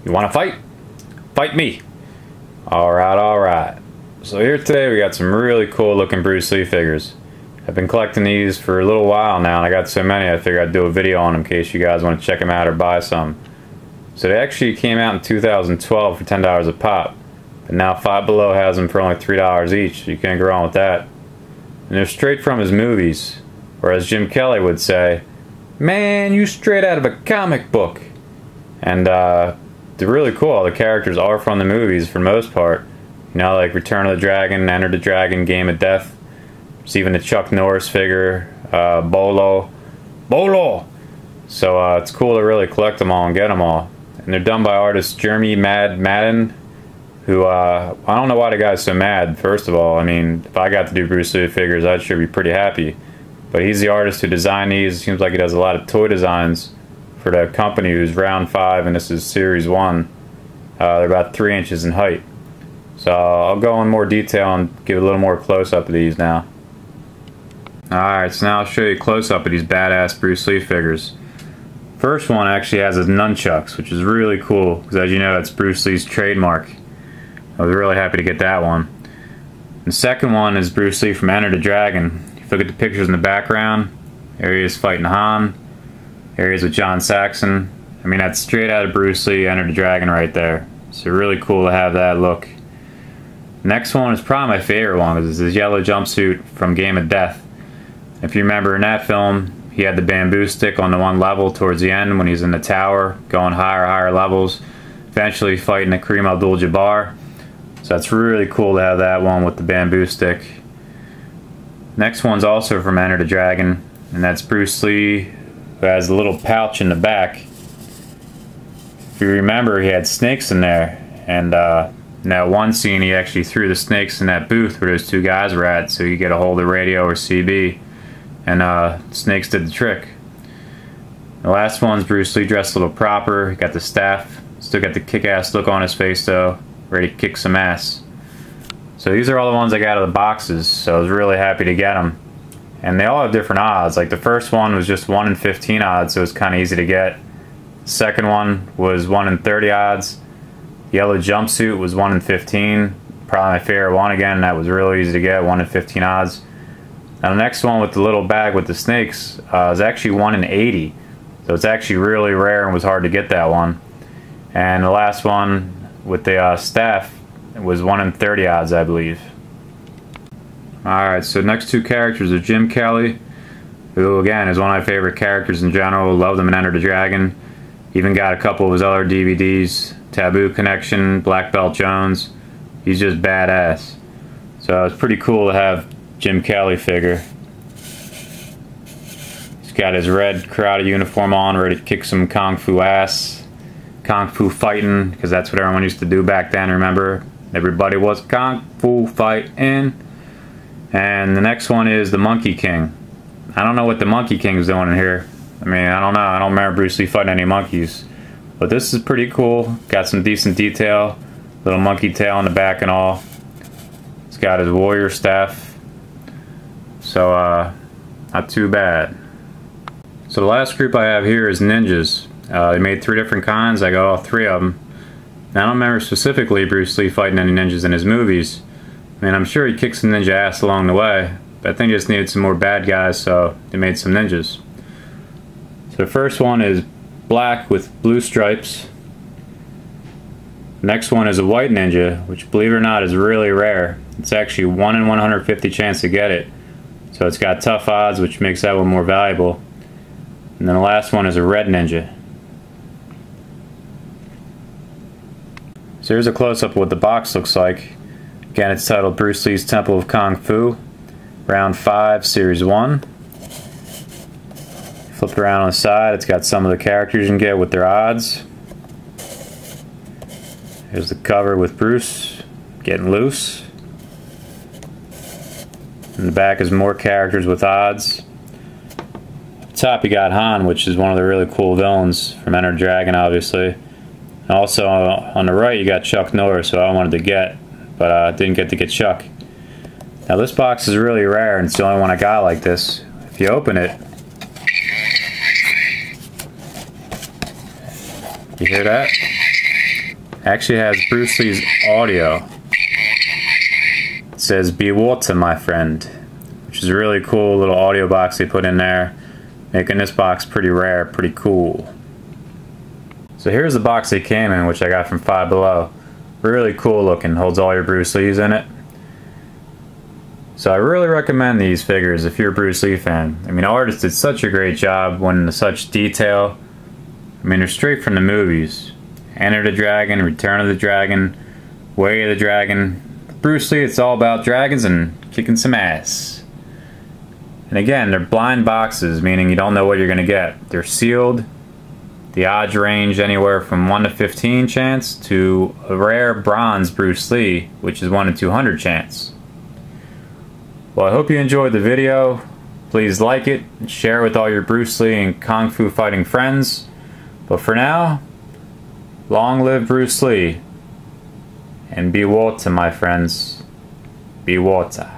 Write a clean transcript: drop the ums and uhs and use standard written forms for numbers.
You want to fight? Fight me. Alright, alright. So here today we got some really cool looking Bruce Lee figures. I've been collecting these for a little while now, and I got so many I figured I'd do a video on them in case you guys want to check them out or buy some. So they actually came out in 2012 for $10 a pop, but now Five Below has them for only $3 each, so you can't go wrong with that. And they're straight from his movies, or as Jim Kelly would say, man, you straight out of a comic book. And they're really cool. All the characters are from the movies for the most part. You know, like Return of the Dragon, Enter the Dragon, Game of Death. There's even the Chuck Norris figure, Bolo. So it's cool to really collect them all and get them all. And they're done by artist Jeremy MAD Madl, who, I don't know why the guy's so mad, first of all. I mean, if I got to do Bruce Lee figures, I'd sure be pretty happy. But he's the artist who designed these. It seems like he does a lot of toy designs for the company, who's round 5, and this is series 1. They're about 3 inches in height. So I'll go in more detail and give a little more close-up of these now. Alright, so now I'll show you a close-up of these badass Bruce Lee figures. First one actually has his nunchucks, which is really cool, because as you know, it's Bruce Lee's trademark. I was really happy to get that one. The second one is Bruce Lee from Enter the Dragon. If you look at the pictures in the background, there he is fighting Han. There he is with John Saxon. I mean, that's straight out of Bruce Lee, Enter the Dragon right there. So really cool to have that look. Next one is probably my favorite one, because it's his yellow jumpsuit from Game of Death. If you remember in that film, he had the bamboo stick on the one level towards the end when he's in the tower, going higher levels, eventually fighting the Kareem Abdul-Jabbar. So that's really cool to have that one with the bamboo stick. Next one's also from Enter the Dragon, and that's Bruce Lee, who has a little pouch in the back. If you remember, he had snakes in there, and in that one scene he actually threw the snakes in that booth where those two guys were at so you could get a hold of radio or CB. And snakes did the trick. The last one's Bruce Lee dressed a little proper. He got the staff. Still got the kick-ass look on his face though. Ready to kick some ass. So these are all the ones I got out of the boxes. So I was really happy to get them. And they all have different odds. Like the first one was just 1 in 15 odds, so it's kind of easy to get. The second one was 1 in 30 odds. Yellow jumpsuit was 1 in 15. Probably my favorite one again. That was really easy to get. 1 in 15 odds. Now the next one with the little bag with the snakes is actually 1 in 80. So it's actually really rare and was hard to get that one. And the last one with the staff was 1 in 30 odds, I believe. Alright, so next two characters are Jim Kelly, who again is one of my favorite characters in general. Loved him in Enter the Dragon. Even got a couple of his other DVDs. Taboo Connection, Black Belt Jones. He's just badass. So it's pretty cool to have Jim Kelly figure. He's got his red karate uniform on, ready to kick some kung fu ass. Kung fu fighting, because that's what everyone used to do back then, remember? Everybody was kung fu fighting. And the next one is the Monkey King. I don't know what the Monkey King's doing in here. I mean, I don't know. I don't remember Bruce Lee fighting any monkeys. But this is pretty cool. Got some decent detail. Little monkey tail on the back and all. He's got his warrior staff. So, not too bad. So the last group I have here is ninjas. They made 3 different kinds. I got all 3 of them. Now, I don't remember specifically Bruce Lee fighting any ninjas in his movies. I mean, I'm sure he kicked some ninja ass along the way, but I think he just needed some more bad guys, so they made some ninjas. So the first one is black with blue stripes. The next one is a white ninja, which, believe it or not, is really rare. It's actually 1 in 150 chance to get it. So it's got tough odds, which makes that one more valuable. And then the last one is a red ninja. So here's a close-up of what the box looks like. Again, it's titled Bruce Lee's Temple of Kung Fu, Round 5, Series 1. Flip it around on the side, it's got some of the characters you can get with their odds. Here's the cover with Bruce getting loose. In the back is more characters with odds. At the top you got Han, which is one of the really cool villains from Enter the Dragon, obviously. And also on the right you got Chuck Norris, who I wanted to get, but didn't get to get Chuck. Now this box is really rare, and it's the only one I got like this. If you open it, you hear that? actually has Bruce Lee's audio. It says, "Be water, my friend," which is a really cool little audio box they put in there, making this box pretty rare, pretty cool. So here's the box they came in, which I got from Five Below. Really cool looking, holds all your Bruce Lees in it. So I really recommend these figures if you're a Bruce Lee fan. I mean, artists did such a great job, went into such detail. I mean, they're straight from the movies. Enter the Dragon, Return of the Dragon, Way of the Dragon. Bruce Lee, it's all about dragons and kicking some ass. And again, they're blind boxes, meaning you don't know what you're going to get. They're sealed. The odds range anywhere from 1 to 15 chance to a rare bronze Bruce Lee, which is 1 to 200 chance. Well, I hope you enjoyed the video. Please like it, share it with all your Bruce Lee and Kung Fu fighting friends. But for now, long live Bruce Lee. And be water, my friends. Be water.